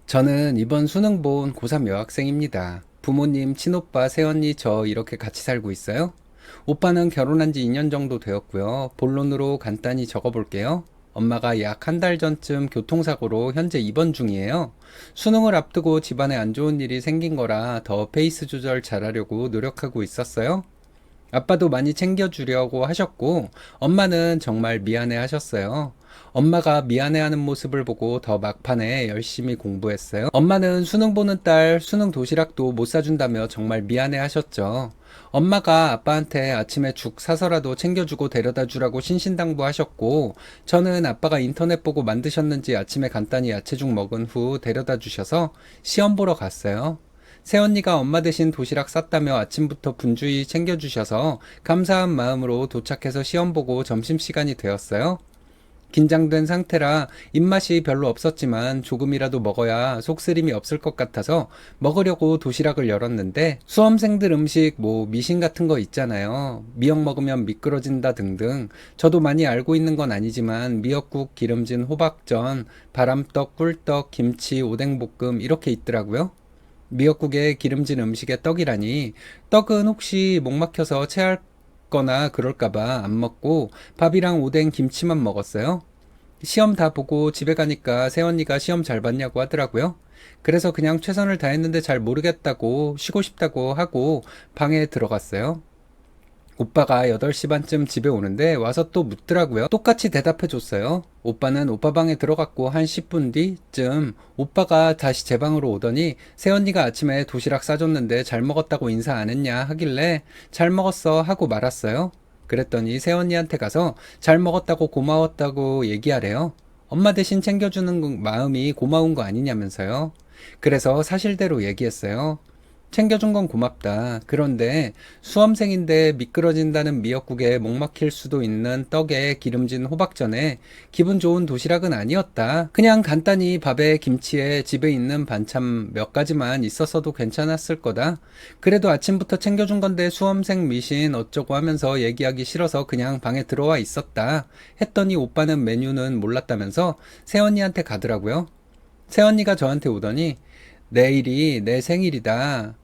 저는 이번 수능 본 고3 여학생입니다. 부모님, 친오빠, 새언니, 저 이렇게 같이 살고 있어요. 오빠는 결혼한 지 2년 정도 되었고요. 본론으로 간단히 적어볼게요. 엄마가 약 한 달 전쯤 교통사고로 현재 입원 중이에요. 수능을 앞두고 집안에 안 좋은 일이 생긴 거라 더 페이스 조절 잘하려고 노력하고 있었어요. 아빠도 많이 챙겨주려고 하셨고, 엄마는 정말 미안해 하셨어요. 엄마가 미안해하는 모습을 보고 더 막판에 열심히 공부했어요. 엄마는 수능 보는 딸 수능 도시락도 못 사준다며 정말 미안해 하셨죠. 엄마가 아빠한테 아침에 죽 사서라도 챙겨주고 데려다 주라고 신신당부하셨고, 저는 아빠가 인터넷 보고 만드셨는지 아침에 간단히 야채죽 먹은 후 데려다 주셔서 시험 보러 갔어요. 새언니가 엄마 대신 도시락 쌌다며 아침부터 분주히 챙겨주셔서 감사한 마음으로 도착해서 시험 보고 점심시간이 되었어요. 긴장된 상태라 입맛이 별로 없었지만 조금이라도 먹어야 속쓰림이 없을 것 같아서 먹으려고 도시락을 열었는데, 수험생들 음식 뭐 미신 같은 거 있잖아요. 미역 먹으면 미끄러진다 등등. 저도 많이 알고 있는 건 아니지만 미역국, 기름진 호박전, 바람떡, 꿀떡, 김치, 오뎅볶음 이렇게 있더라고요. 미역국에 기름진 음식에 떡이라니. 떡은 혹시 목 막혀서 체할 거나 그럴까봐 안 먹고 밥이랑 오뎅 김치만 먹었어요. 시험 다 보고 집에 가니까 새언니가 시험 잘 봤냐고 하더라고요. 그래서 그냥 최선을 다했는데 잘 모르겠다고 쉬고 싶다고 하고 방에 들어갔어요. 오빠가 8시 반쯤 집에 오는데 와서 또 묻더라고요. 똑같이 대답해 줬어요. 오빠는 오빠 방에 들어갔고 한 10분 뒤쯤 오빠가 다시 제 방으로 오더니 새언니가 아침에 도시락 싸줬는데 잘 먹었다고 인사 안 했냐 하길래 잘 먹었어 하고 말았어요. 그랬더니 새언니한테 가서 잘 먹었다고 고마웠다고 얘기하래요. 엄마 대신 챙겨주는 마음이 고마운 거 아니냐면서요. 그래서 사실대로 얘기했어요. 챙겨준 건 고맙다. 그런데 수험생인데 미끄러진다는 미역국에 목 막힐 수도 있는 떡에 기름진 호박전에 기분 좋은 도시락은 아니었다. 그냥 간단히 밥에 김치에 집에 있는 반찬 몇 가지만 있었어도 괜찮았을 거다. 그래도 아침부터 챙겨준 건데 수험생 미신 어쩌고 하면서 얘기하기 싫어서 그냥 방에 들어와 있었다. 했더니 오빠는 메뉴는 몰랐다면서 새언니한테 가더라고요. 새언니가 저한테 오더니 내일이 내 생일이다.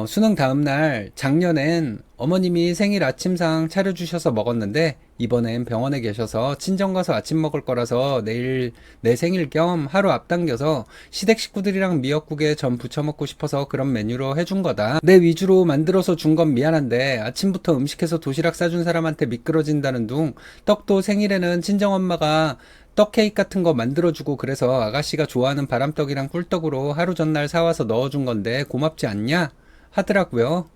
수능 다음날 작년엔 어머님이 생일 아침상 차려주셔서 먹었는데 이번엔 병원에 계셔서 친정 가서 아침 먹을 거라서 내일 내 생일 겸 하루 앞당겨서 시댁 식구들이랑 미역국에 전 부쳐 먹고 싶어서 그런 메뉴로 해준 거다. 내 위주로 만들어서 준 건 미안한데 아침부터 음식해서 도시락 싸준 사람한테 미끄러진다는 둥, 떡도 생일에는 친정엄마가 떡 케이크 같은 거 만들어주고 그래서 아가씨가 좋아하는 바람떡이랑 꿀떡으로 하루 전날 사와서 넣어준 건데 고맙지 않냐? 하더라고요.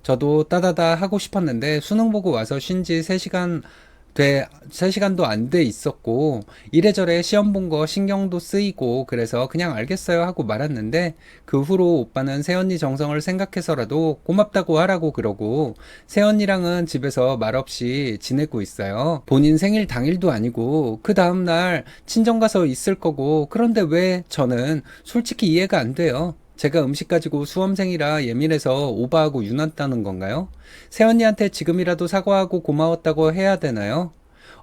저도 따다다 하고 싶었는데 수능 보고 와서 쉰 지 3시간도 안 돼 있었고 이래저래 시험 본 거 신경도 쓰이고 그래서 그냥 알겠어요 하고 말았는데, 그 후로 오빠는 새언니 정성을 생각해서라도 고맙다고 하라고 그러고 새언니랑은 집에서 말없이 지내고 있어요. 본인 생일 당일도 아니고 그 다음날 친정 가서 있을 거고, 그런데 왜 저는 솔직히 이해가 안 돼요. 제가 음식 가지고 수험생이라 예민해서 오버하고 유난다는 건가요? 새언니한테 지금이라도 사과하고 고마웠다고 해야 되나요?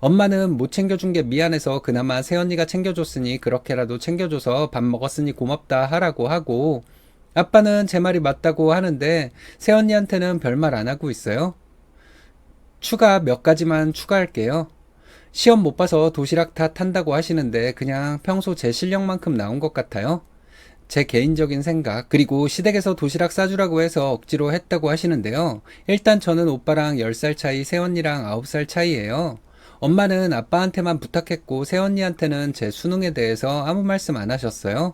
엄마는 못 챙겨준 게 미안해서 그나마 새언니가 챙겨줬으니 그렇게라도 챙겨줘서 밥 먹었으니 고맙다 하라고 하고, 아빠는 제 말이 맞다고 하는데 새언니한테는 별말 안 하고 있어요. 추가 몇 가지만 추가할게요. 시험 못 봐서 도시락 탓한다고 하시는데 그냥 평소 제 실력만큼 나온 것 같아요. 제 개인적인 생각, 그리고 시댁에서 도시락 싸주라고 해서 억지로 했다고 하시는데요. 일단 저는 오빠랑 10살 차이, 새언니랑 9살 차이예요. 엄마는 아빠한테만 부탁했고 새언니한테는 제 수능에 대해서 아무 말씀 안 하셨어요.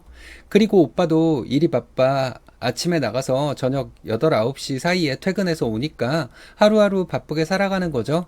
그리고 오빠도 일이 바빠 아침에 나가서 저녁 8, 9시 사이에 퇴근해서 오니까 하루하루 바쁘게 살아가는 거죠.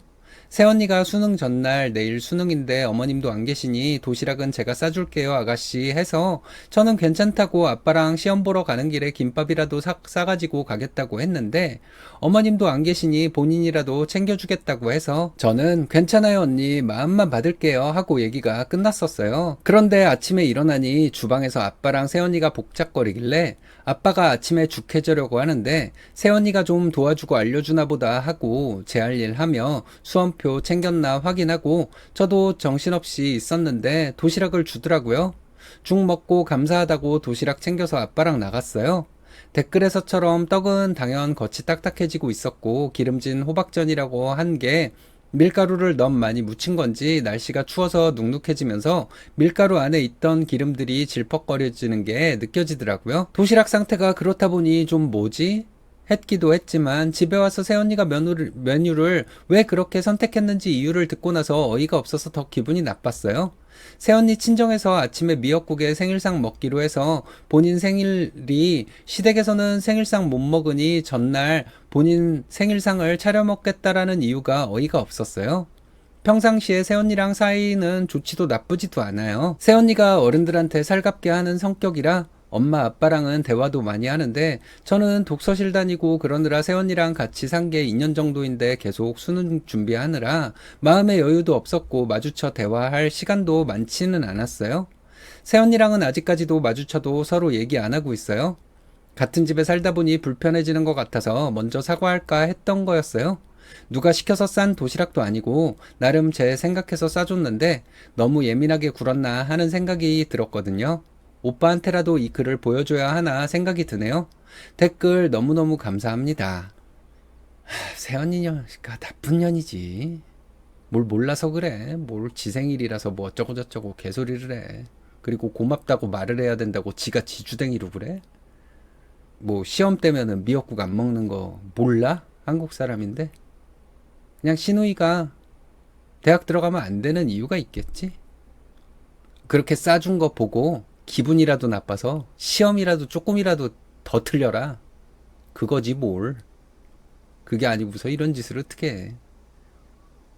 새언니가 수능 전날 내일 수능인데 어머님도 안 계시니 도시락은 제가 싸줄게요 아가씨 해서 저는 괜찮다고 아빠랑 시험 보러 가는 길에 김밥이라도 싸가지고 가겠다고 했는데, 어머님도 안 계시니 본인이라도 챙겨주겠다고 해서 저는 괜찮아요 언니 마음만 받을게요 하고 얘기가 끝났었어요. 그런데 아침에 일어나니 주방에서 아빠랑 새언니가 복잡거리길래 아빠가 아침에 죽 해주려고 하는데 새언니가 좀 도와주고 알려주나 보다 하고 제 할 일 하며 수험표 챙겼나 확인하고 저도 정신없이 있었는데 도시락을 주더라고요. 죽 먹고 감사하다고 도시락 챙겨서 아빠랑 나갔어요. 댓글에서처럼 떡은 당연 겉이 딱딱해지고 있었고 기름진 호박전이라고 한 게 밀가루를 너무 많이 묻힌 건지 날씨가 추워서 눅눅해지면서 밀가루 안에 있던 기름들이 질퍽거려지는 게 느껴지더라고요. 도시락 상태가 그렇다 보니 좀 뭐지? 했기도 했지만 집에 와서 새언니가 메뉴를 왜 그렇게 선택했는지 이유를 듣고 나서 어이가 없어서 더 기분이 나빴어요. 새언니 친정에서 아침에 미역국에 생일상 먹기로 해서 본인 생일이 시댁에서는 생일상 못 먹으니 전날 본인 생일상을 차려 먹겠다라는 이유가 어이가 없었어요. 평상시에 새언니랑 사이는 좋지도 나쁘지도 않아요. 새언니가 어른들한테 살갑게 하는 성격이라 엄마 아빠랑은 대화도 많이 하는데 저는 독서실 다니고 그러느라 새언니랑 같이 산 게 2년 정도인데 계속 수능 준비하느라 마음의 여유도 없었고 마주쳐 대화할 시간도 많지는 않았어요. 새언니랑은 아직까지도 마주쳐도 서로 얘기 안 하고 있어요. 같은 집에 살다 보니 불편해지는 것 같아서 먼저 사과할까 했던 거였어요. 누가 시켜서 싼 도시락도 아니고 나름 제 생각해서 싸줬는데 너무 예민하게 굴었나 하는 생각이 들었거든요. 오빠한테라도 이 글을 보여줘야 하나 생각이 드네요. 댓글 너무너무 감사합니다. 새언니가 나쁜 년이지. 뭘 몰라서 그래. 뭘 지 생일이라서 뭐 어쩌고 저쩌고 개소리를 해. 그리고 고맙다고 말을 해야 된다고 지가 지주댕이로 그래? 뭐 시험 때면은 미역국 안 먹는 거 몰라? 한국 사람인데. 그냥 시누이가 대학 들어가면 안 되는 이유가 있겠지. 그렇게 싸준 거 보고 기분이라도 나빠서 시험이라도 조금이라도 더 틀려라. 그거지 뭘. 그게 아니고서 이런 짓을 어떻게 해.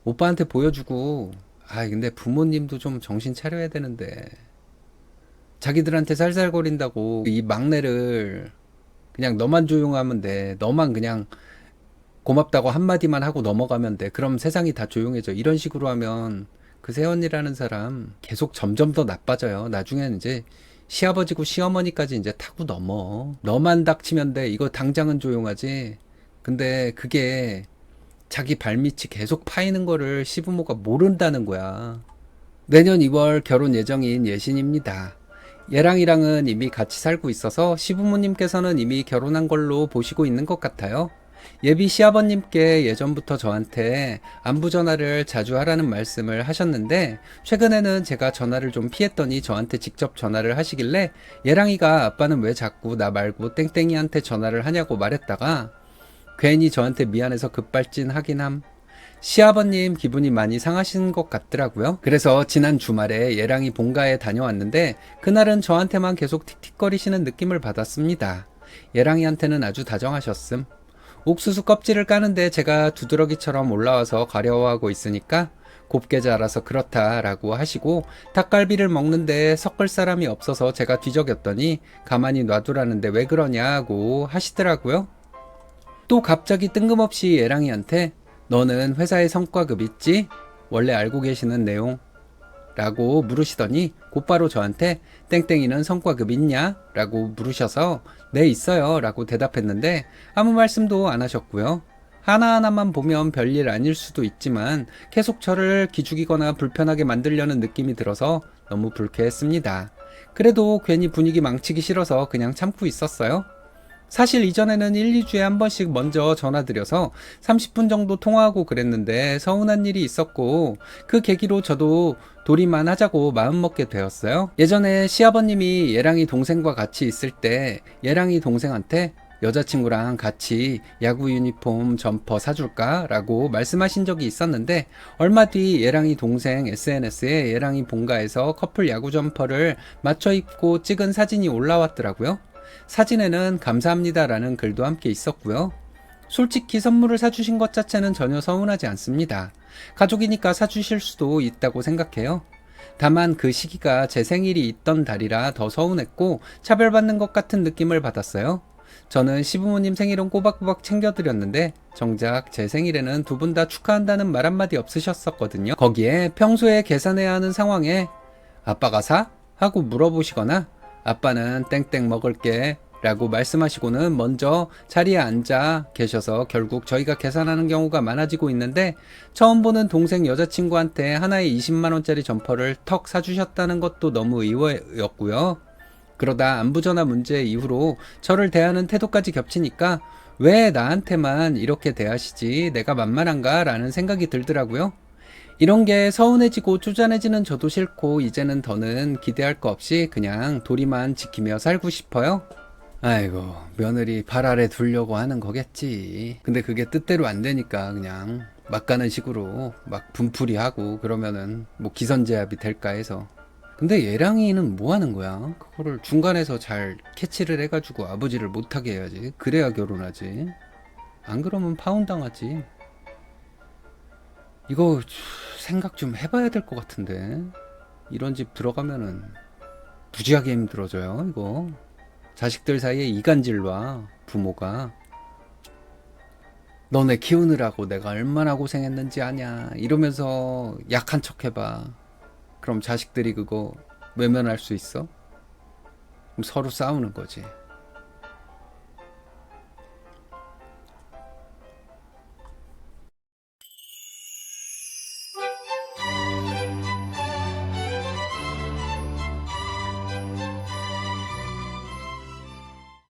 오빠한테 보여주고 근데 부모님도 좀 정신 차려야 되는데 자기들한테 살살거린다고 이 막내를 그냥 너만 조용하면 돼. 너만 그냥 고맙다고 한마디만 하고 넘어가면 돼. 그럼 세상이 다 조용해져. 이런 식으로 하면 그 새언니라는 사람 계속 점점 더 나빠져요. 나중에는 이제 시아버지고 시어머니까지 이제 타고 넘어. 너만 닥치면 돼. 이거 당장은 조용하지. 근데 그게 자기 발밑이 계속 파이는 거를 시부모가 모른다는 거야. 내년 2월 결혼 예정인 예신입니다. 얘랑이랑은 이미 같이 살고 있어서 시부모님께서는 이미 결혼한 걸로 보시고 있는 것 같아요. 예비 시아버님께 예전부터 저한테 안부 전화를 자주 하라는 말씀을 하셨는데 최근에는 제가 전화를 좀 피했더니 저한테 직접 전화를 하시길래 얘랑이가 아빠는 왜 자꾸 나 말고 땡땡이한테 전화를 하냐고 말했다가 괜히 저한테 미안해서 급발진하긴 함. 시아버님 기분이 많이 상하신 것 같더라고요. 그래서 지난 주말에 얘랑이 본가에 다녀왔는데 그날은 저한테만 계속 틱틱거리시는 느낌을 받았습니다. 얘랑이한테는 아주 다정하셨음. 옥수수 껍질을 까는데 제가 두드러기처럼 올라와서 가려워하고 있으니까 곱게 자라서 그렇다라고 하시고 닭갈비를 먹는데 섞을 사람이 없어서 제가 뒤적였더니 가만히 놔두라는데 왜 그러냐고 하시더라고요. 또 갑자기 뜬금없이 얘랑이한테 너는 회사에 성과급 있지? 원래 알고 계시는 내용? 라고 물으시더니 곧바로 저한테 땡땡이는 성과급 있냐? 라고 물으셔서 네 있어요 라고 대답했는데 아무 말씀도 안 하셨고요. 하나하나만 보면 별일 아닐 수도 있지만 계속 저를 기죽이거나 불편하게 만들려는 느낌이 들어서 너무 불쾌했습니다. 그래도 괜히 분위기 망치기 싫어서 그냥 참고 있었어요. 사실 이전에는 1, 2주에 한 번씩 먼저 전화드려서 30분 정도 통화하고 그랬는데 서운한 일이 있었고 그 계기로 저도 도리만 하자고 마음먹게 되었어요. 예전에 시아버님이 얘랑이 동생과 같이 있을 때 얘랑이 동생한테 여자친구랑 같이 야구 유니폼 점퍼 사줄까? 라고 말씀하신 적이 있었는데 얼마 뒤 얘랑이 동생 SNS에 얘랑이 본가에서 커플 야구 점퍼를 맞춰 입고 찍은 사진이 올라왔더라고요. 사진에는 감사합니다라는 글도 함께 있었고요. 솔직히 선물을 사주신 것 자체는 전혀 서운하지 않습니다. 가족이니까 사주실 수도 있다고 생각해요. 다만 그 시기가 제 생일이 있던 달이라 더 서운했고 차별받는 것 같은 느낌을 받았어요. 저는 시부모님 생일은 꼬박꼬박 챙겨드렸는데 정작 제 생일에는 두 분 다 축하한다는 말 한마디 없으셨었거든요. 거기에 평소에 계산해야 하는 상황에 아빠가 사? 하고 물어보시거나 아빠는 땡땡 먹을게 라고 말씀하시고는 먼저 자리에 앉아 계셔서 결국 저희가 계산하는 경우가 많아지고 있는데, 처음 보는 동생 여자친구한테 하나에 20만원짜리 점퍼를 턱 사주셨다는 것도 너무 의외였고요. 그러다 안부전화 문제 이후로 저를 대하는 태도까지 겹치니까 왜 나한테만 이렇게 대하시지? 내가 만만한가? 라는 생각이 들더라고요. 이런 게 서운해지고 쪼잔해지는 저도 싫고, 이제는 더는 기대할 거 없이 그냥 도리만 지키며 살고 싶어요. 아이고, 며느리 발 아래 두려고 하는 거겠지. 근데 그게 뜻대로 안 되니까 그냥 막 가는 식으로 막 분풀이 하고 그러면은 뭐 기선제압이 될까 해서. 근데 얘랑이는 뭐 하는 거야? 그거를 중간에서 잘 캐치를 해가지고 아버지를 못하게 해야지. 그래야 결혼하지. 안 그러면 파혼당하지. 이거 생각 좀 해봐야 될 것 같은데. 이런 집 들어가면은 무지하게 힘들어져요, 이거. 자식들 사이에 이간질과 부모가. 너네 키우느라고 내가 얼마나 고생했는지 아냐 이러면서 약한 척 해봐. 그럼 자식들이 그거 외면할 수 있어? 그럼 서로 싸우는 거지.